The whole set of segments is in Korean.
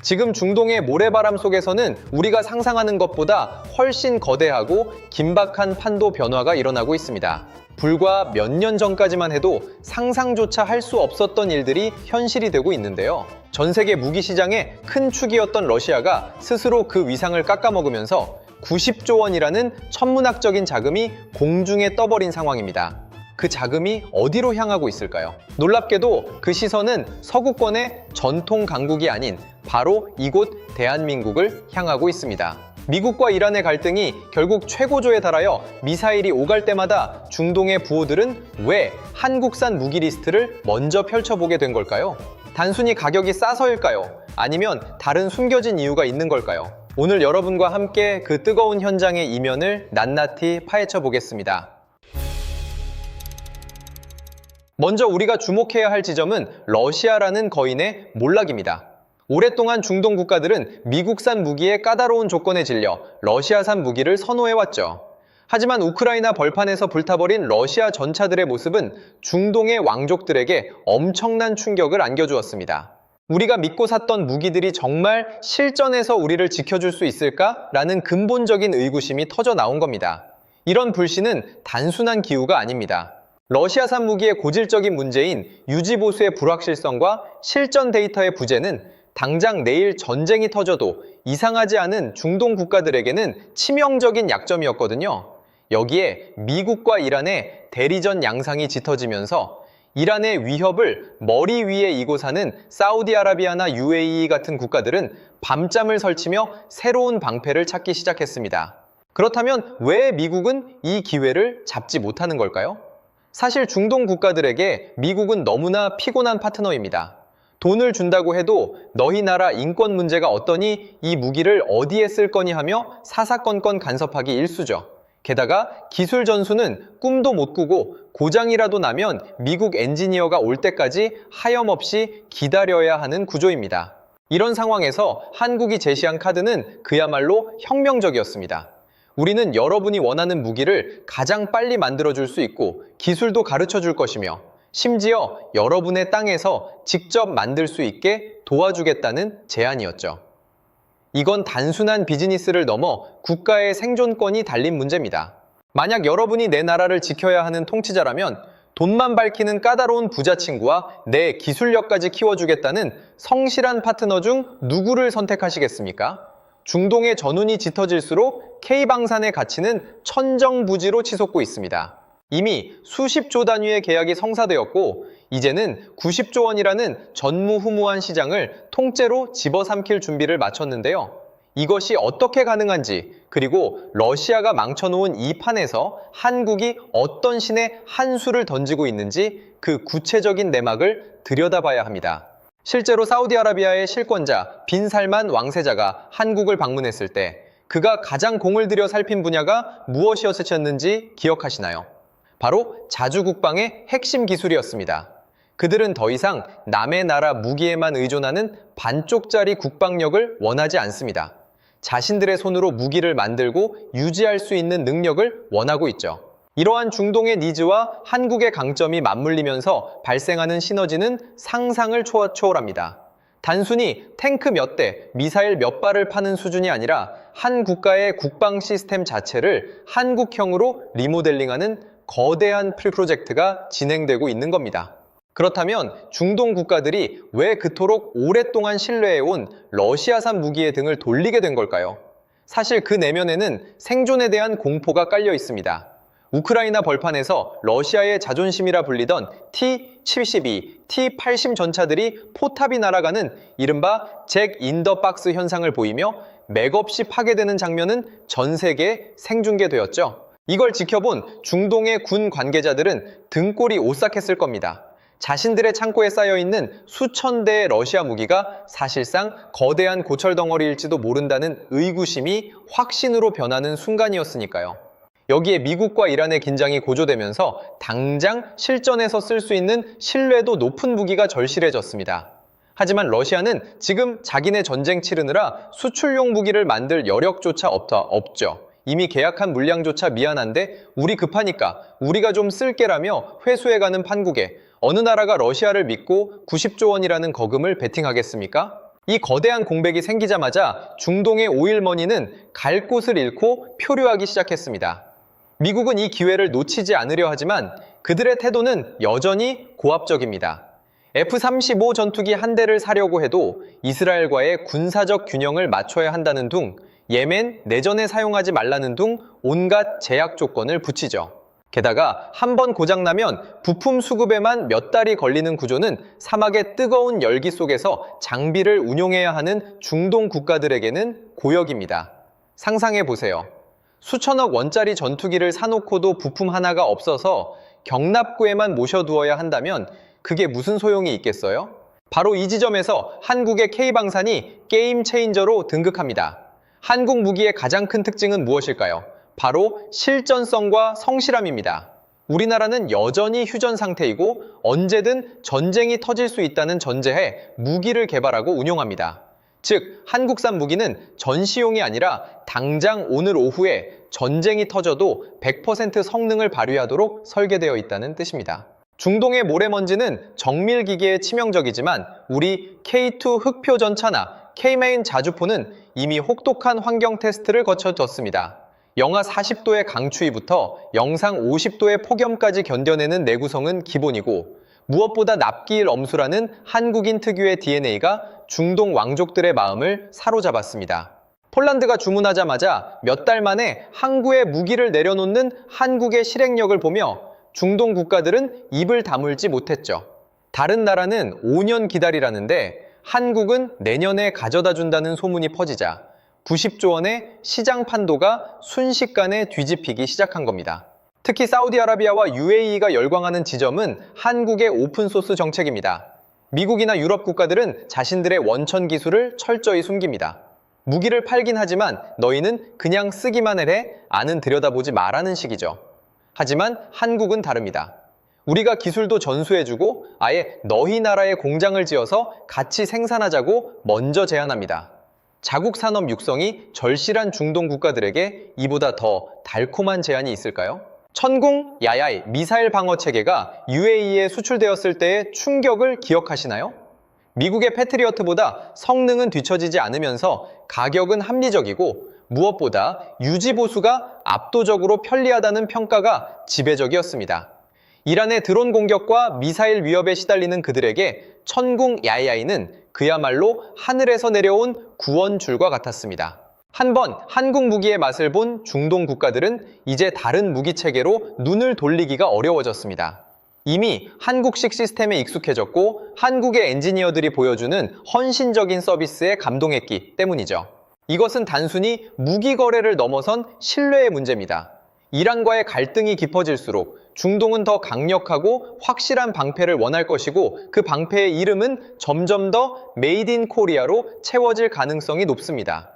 지금 중동의 모래바람 속에서는 우리가 상상하는 것보다 훨씬 거대하고 긴박한 판도 변화가 일어나고 있습니다. 불과 몇 년 전까지만 해도 상상조차 할 수 없었던 일들이 현실이 되고 있는데요. 전 세계 무기 시장의 큰 축이었던 러시아가 스스로 그 위상을 깎아먹으면서 90조 원이라는 천문학적인 자금이 공중에 떠버린 상황입니다. 그 자금이 어디로 향하고 있을까요? 놀랍게도 그 시선은 서구권의 전통 강국이 아닌 바로 이곳 대한민국을 향하고 있습니다. 미국과 이란의 갈등이 결국 최고조에 달하여 미사일이 오갈 때마다 중동의 부호들은 왜 한국산 무기 리스트를 먼저 펼쳐보게 된 걸까요? 단순히 가격이 싸서일까요? 아니면 다른 숨겨진 이유가 있는 걸까요? 오늘 여러분과 함께 그 뜨거운 현장의 이면을 낱낱이 파헤쳐 보겠습니다. 먼저 우리가 주목해야 할 지점은 러시아라는 거인의 몰락입니다. 오랫동안 중동 국가들은 미국산 무기의 까다로운 조건에 질려 러시아산 무기를 선호해왔죠. 하지만 우크라이나 벌판에서 불타버린 러시아 전차들의 모습은 중동의 왕족들에게 엄청난 충격을 안겨주었습니다. 우리가 믿고 샀던 무기들이 정말 실전에서 우리를 지켜줄 수 있을까라는 근본적인 의구심이 터져 나온 겁니다. 이런 불신은 단순한 기우가 아닙니다. 러시아산 무기의 고질적인 문제인 유지보수의 불확실성과 실전 데이터의 부재는 당장 내일 전쟁이 터져도 이상하지 않은 중동 국가들에게는 치명적인 약점이었거든요. 여기에 미국과 이란의 대리전 양상이 짙어지면서 이란의 위협을 머리 위에 이고 사는 사우디아라비아나 UAE 같은 국가들은 밤잠을 설치며 새로운 방패를 찾기 시작했습니다. 그렇다면 왜 미국은 이 기회를 잡지 못하는 걸까요? 사실 중동 국가들에게 미국은 너무나 피곤한 파트너입니다. 돈을 준다고 해도 너희 나라 인권 문제가 어떠니 이 무기를 어디에 쓸 거니 하며 사사건건 간섭하기 일쑤죠. 게다가 기술 전수는 꿈도 못 꾸고 고장이라도 나면 미국 엔지니어가 올 때까지 하염없이 기다려야 하는 구조입니다. 이런 상황에서 한국이 제시한 카드는 그야말로 혁명적이었습니다. 우리는 여러분이 원하는 무기를 가장 빨리 만들어줄 수 있고 기술도 가르쳐줄 것이며 심지어 여러분의 땅에서 직접 만들 수 있게 도와주겠다는 제안이었죠. 이건 단순한 비즈니스를 넘어 국가의 생존권이 달린 문제입니다. 만약 여러분이 내 나라를 지켜야 하는 통치자라면 돈만 밝히는 까다로운 부자친구와 내 기술력까지 키워주겠다는 성실한 파트너 중 누구를 선택하시겠습니까? 중동의 전운이 짙어질수록 K방산의 가치는 천정부지로 치솟고 있습니다. 이미 수십조 단위의 계약이 성사되었고 이제는 90조 원이라는 전무후무한 시장을 통째로 집어삼킬 준비를 마쳤는데요. 이것이 어떻게 가능한지 그리고 러시아가 망쳐놓은 이 판에서 한국이 어떤 신의 한 수를 던지고 있는지 그 구체적인 내막을 들여다봐야 합니다. 실제로 사우디아라비아의 실권자 빈 살만 왕세자가 한국을 방문했을 때 그가 가장 공을 들여 살핀 분야가 무엇이었는지 기억하시나요? 바로 자주국방의 핵심 기술이었습니다. 그들은 더 이상 남의 나라 무기에만 의존하는 반쪽짜리 국방력을 원하지 않습니다. 자신들의 손으로 무기를 만들고 유지할 수 있는 능력을 원하고 있죠. 이러한 중동의 니즈와 한국의 강점이 맞물리면서 발생하는 시너지는 상상을 초월합니다. 단순히 탱크 몇 대, 미사일 몇 발을 파는 수준이 아니라 한 국가의 국방 시스템 자체를 한국형으로 리모델링하는 거대한 프로젝트가 진행되고 있는 겁니다. 그렇다면 중동 국가들이 왜 그토록 오랫동안 신뢰해온 러시아산 무기의 등을 돌리게 된 걸까요? 사실 그 내면에는 생존에 대한 공포가 깔려 있습니다. 우크라이나 벌판에서 러시아의 자존심이라 불리던 T-72, T-80 전차들이 포탑이 날아가는 이른바 잭 인 더 박스 현상을 보이며 맥없이 파괴되는 장면은 전 세계에 생중계되었죠. 이걸 지켜본 중동의 군 관계자들은 등골이 오싹했을 겁니다. 자신들의 창고에 쌓여있는 수천 대의 러시아 무기가 사실상 거대한 고철 덩어리일지도 모른다는 의구심이 확신으로 변하는 순간이었으니까요. 여기에 미국과 이란의 긴장이 고조되면서 당장 실전에서 쓸 수 있는 신뢰도 높은 무기가 절실해졌습니다. 하지만 러시아는 지금 자기네 전쟁 치르느라 수출용 무기를 만들 여력조차 없죠. 이미 계약한 물량조차 미안한데 우리 급하니까 우리가 좀 쓸게라며 회수해가는 판국에 어느 나라가 러시아를 믿고 90조 원이라는 거금을 베팅하겠습니까? 이 거대한 공백이 생기자마자 중동의 오일머니는 갈 곳을 잃고 표류하기 시작했습니다. 미국은 이 기회를 놓치지 않으려 하지만 그들의 태도는 여전히 고압적입니다. F-35 전투기 한 대를 사려고 해도 이스라엘과의 군사적 균형을 맞춰야 한다는 둥, 예멘 내전에 사용하지 말라는 둥 온갖 제약 조건을 붙이죠. 게다가 한 번 고장나면 부품 수급에만 몇 달이 걸리는 구조는 사막의 뜨거운 열기 속에서 장비를 운용해야 하는 중동 국가들에게는 고역입니다. 상상해 보세요. 수천억 원짜리 전투기를 사놓고도 부품 하나가 없어서 경납고에만 모셔두어야 한다면 그게 무슨 소용이 있겠어요? 바로 이 지점에서 한국의 K방산이 게임 체인저로 등극합니다. 한국 무기의 가장 큰 특징은 무엇일까요? 바로 실전성과 성실함입니다. 우리나라는 여전히 휴전 상태이고 언제든 전쟁이 터질 수 있다는 전제하에 무기를 개발하고 운용합니다. 즉, 한국산 무기는 전시용이 아니라 당장 오늘 오후에 전쟁이 터져도 100% 성능을 발휘하도록 설계되어 있다는 뜻입니다. 중동의 모래먼지는 정밀기계에 치명적이지만 우리 K2 흑표 전차나 K-메인 자주포는 이미 혹독한 환경 테스트를 거쳐졌습니다. 영하 40도의 강추위부터 영상 50도의 폭염까지 견뎌내는 내구성은 기본이고 무엇보다 납기일 엄수라는 한국인 특유의 DNA가 중동 왕족들의 마음을 사로잡았습니다. 폴란드가 주문하자마자 몇 달 만에 항구에 무기를 내려놓는 한국의 실행력을 보며 중동 국가들은 입을 다물지 못했죠. 다른 나라는 5년 기다리라는데 한국은 내년에 가져다 준다는 소문이 퍼지자 90조 원의 시장 판도가 순식간에 뒤집히기 시작한 겁니다. 특히 사우디아라비아와 UAE가 열광하는 지점은 한국의 오픈소스 정책입니다. 미국이나 유럽 국가들은 자신들의 원천 기술을 철저히 숨깁니다. 무기를 팔긴 하지만 너희는 그냥 쓰기만 해 안은 들여다보지 마라는 식이죠. 하지만 한국은 다릅니다. 우리가 기술도 전수해주고 아예 너희 나라에 공장을 지어서 같이 생산하자고 먼저 제안합니다. 자국 산업 육성이 절실한 중동 국가들에게 이보다 더 달콤한 제안이 있을까요? 천궁 야야이 미사일 방어 체계가 UAE에 수출되었을 때의 충격을 기억하시나요? 미국의 패트리어트보다 성능은 뒤처지지 않으면서 가격은 합리적이고 무엇보다 유지 보수가 압도적으로 편리하다는 평가가 지배적이었습니다. 이란의 드론 공격과 미사일 위협에 시달리는 그들에게 천궁 야야이는 그야말로 하늘에서 내려온 구원줄과 같았습니다. 한번 한국 무기의 맛을 본 중동 국가들은 이제 다른 무기 체계로 눈을 돌리기가 어려워졌습니다. 이미 한국식 시스템에 익숙해졌고 한국의 엔지니어들이 보여주는 헌신적인 서비스에 감동했기 때문이죠. 이것은 단순히 무기 거래를 넘어선 신뢰의 문제입니다. 이란과의 갈등이 깊어질수록 중동은 더 강력하고 확실한 방패를 원할 것이고 그 방패의 이름은 점점 더 메이드 인 코리아로 채워질 가능성이 높습니다.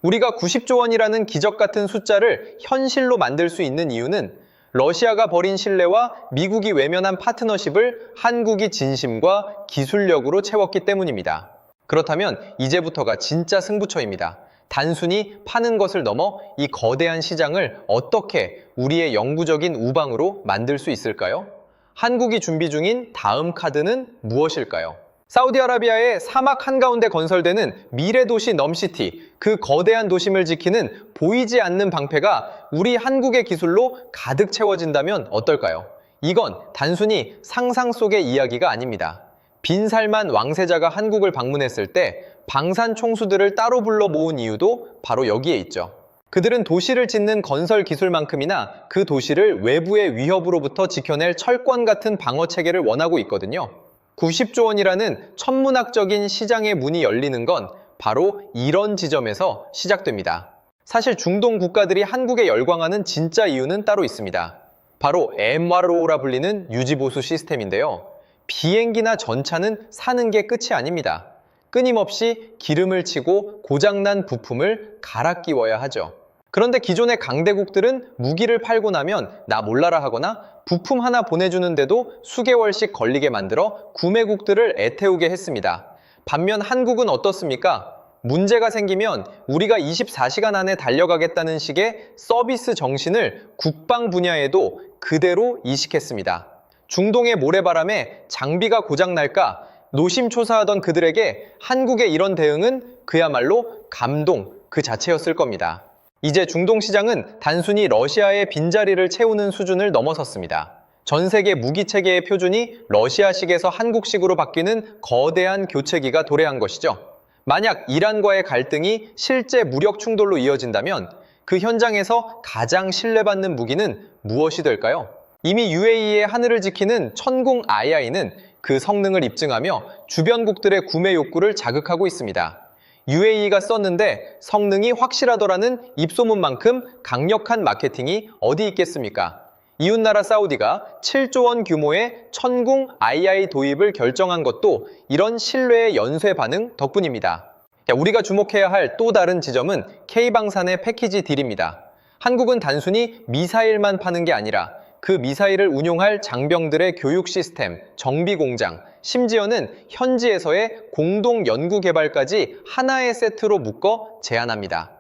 우리가 90조 원이라는 기적 같은 숫자를 현실로 만들 수 있는 이유는 러시아가 버린 신뢰와 미국이 외면한 파트너십을 한국이 진심과 기술력으로 채웠기 때문입니다. 그렇다면 이제부터가 진짜 승부처입니다. 단순히 파는 것을 넘어 이 거대한 시장을 어떻게 우리의 영구적인 우방으로 만들 수 있을까요? 한국이 준비 중인 다음 카드는 무엇일까요? 사우디아라비아의 사막 한가운데 건설되는 미래도시 넘시티, 그 거대한 도심을 지키는 보이지 않는 방패가 우리 한국의 기술로 가득 채워진다면 어떨까요? 이건 단순히 상상 속의 이야기가 아닙니다. 빈살만 왕세자가 한국을 방문했을 때 방산 총수들을 따로 불러 모은 이유도 바로 여기에 있죠. 그들은 도시를 짓는 건설 기술만큼이나 그 도시를 외부의 위협으로부터 지켜낼 철권 같은 방어 체계를 원하고 있거든요. 90조 원이라는 천문학적인 시장의 문이 열리는 건 바로 이런 지점에서 시작됩니다. 사실 중동 국가들이 한국에 열광하는 진짜 이유는 따로 있습니다. 바로 MRO라 불리는 유지보수 시스템인데요. 비행기나 전차는 사는 게 끝이 아닙니다. 끊임없이 기름을 치고 고장난 부품을 갈아 끼워야 하죠. 그런데 기존의 강대국들은 무기를 팔고 나면 나 몰라라 하거나 부품 하나 보내주는데도 수개월씩 걸리게 만들어 구매국들을 애태우게 했습니다. 반면 한국은 어떻습니까? 문제가 생기면 우리가 24시간 안에 달려가겠다는 식의 서비스 정신을 국방 분야에도 그대로 이식했습니다. 중동의 모래바람에 장비가 고장날까 노심초사하던 그들에게 한국의 이런 대응은 그야말로 감동 그 자체였을 겁니다. 이제 중동 시장은 단순히 러시아의 빈자리를 채우는 수준을 넘어섰습니다. 전 세계 무기 체계의 표준이 러시아식에서 한국식으로 바뀌는 거대한 교체기가 도래한 것이죠. 만약 이란과의 갈등이 실제 무력 충돌로 이어진다면 그 현장에서 가장 신뢰받는 무기는 무엇이 될까요? 이미 UAE의 하늘을 지키는 천궁 II는 그 성능을 입증하며 주변국들의 구매 욕구를 자극하고 있습니다. UAE가 썼는데 성능이 확실하더라는 입소문만큼 강력한 마케팅이 어디 있겠습니까? 이웃나라 사우디가 7조 원 규모의 천궁 II 도입을 결정한 것도 이런 신뢰의 연쇄 반응 덕분입니다. 우리가 주목해야 할 또 다른 지점은 K방산의 패키지 딜입니다. 한국은 단순히 미사일만 파는 게 아니라 그 미사일을 운용할 장병들의 교육 시스템, 정비 공장, 심지어는 현지에서의 공동 연구 개발까지 하나의 세트로 묶어 제안합니다.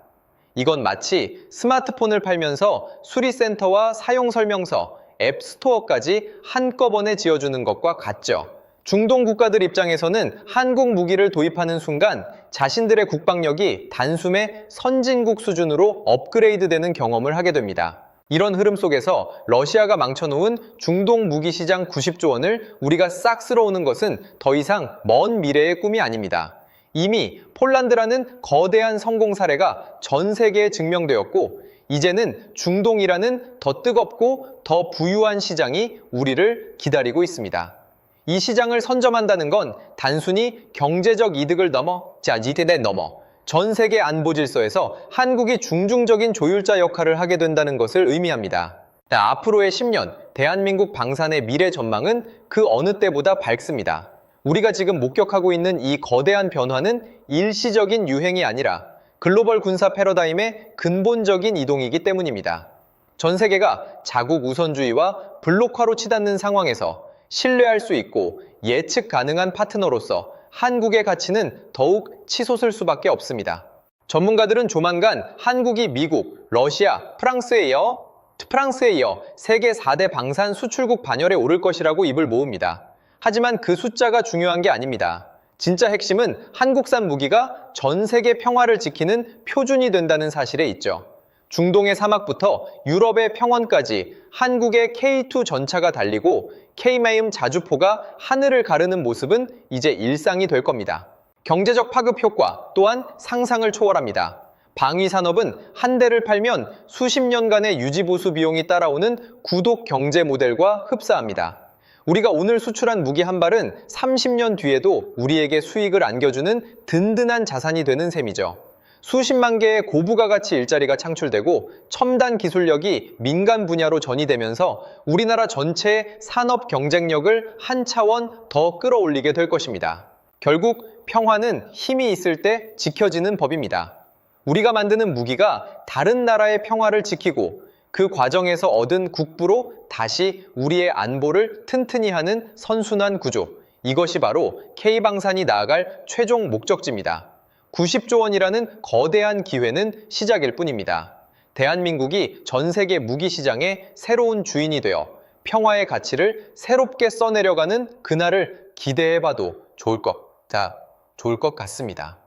이건 마치 스마트폰을 팔면서 수리센터와 사용설명서, 앱스토어까지 한꺼번에 지어주는 것과 같죠. 중동 국가들 입장에서는 한국 무기를 도입하는 순간 자신들의 국방력이 단숨에 선진국 수준으로 업그레이드되는 경험을 하게 됩니다. 이런 흐름 속에서 러시아가 망쳐놓은 중동 무기 시장 90조 원을 우리가 싹 쓸어오는 것은 더 이상 먼 미래의 꿈이 아닙니다. 이미 폴란드라는 거대한 성공 사례가 전 세계에 증명되었고 이제는 중동이라는 더 뜨겁고 더 부유한 시장이 우리를 기다리고 있습니다. 이 시장을 선점한다는 건 단순히 경제적 이득을 넘어 전 세계 안보 질서에서 한국이 중중적인 조율자 역할을 하게 된다는 것을 의미합니다. 앞으로의 10년, 대한민국 방산의 미래 전망은 그 어느 때보다 밝습니다. 우리가 지금 목격하고 있는 이 거대한 변화는 일시적인 유행이 아니라 글로벌 군사 패러다임의 근본적인 이동이기 때문입니다. 전 세계가 자국 우선주의와 블록화로 치닫는 상황에서 신뢰할 수 있고 예측 가능한 파트너로서 한국의 가치는 더욱 치솟을 수밖에 없습니다. 전문가들은 조만간 한국이 미국, 러시아, 프랑스에 이어 세계 4대 방산 수출국 반열에 오를 것이라고 입을 모읍니다. 하지만 그 숫자가 중요한 게 아닙니다. 진짜 핵심은 한국산 무기가 전 세계 평화를 지키는 표준이 된다는 사실에 있죠. 중동의 사막부터 유럽의 평원까지 한국의 K2 전차가 달리고 K마임 자주포가 하늘을 가르는 모습은 이제 일상이 될 겁니다. 경제적 파급 효과 또한 상상을 초월합니다. 방위 산업은 한 대를 팔면 수십 년간의 유지보수 비용이 따라오는 구독 경제 모델과 흡사합니다. 우리가 오늘 수출한 무기 한 발은 30년 뒤에도 우리에게 수익을 안겨주는 든든한 자산이 되는 셈이죠. 수십만 개의 고부가 가치 일자리가 창출되고 첨단 기술력이 민간 분야로 전이되면서 우리나라 전체의 산업 경쟁력을 한 차원 더 끌어올리게 될 것입니다. 결국 평화는 힘이 있을 때 지켜지는 법입니다. 우리가 만드는 무기가 다른 나라의 평화를 지키고 그 과정에서 얻은 국부로 다시 우리의 안보를 튼튼히 하는 선순환 구조. 이것이 바로 K방산이 나아갈 최종 목적지입니다. 90조 원이라는 거대한 기회는 시작일 뿐입니다. 대한민국이 전 세계 무기 시장의 새로운 주인이 되어 평화의 가치를 새롭게 써내려가는 그날을 기대해봐도 좋을 것 같습니다.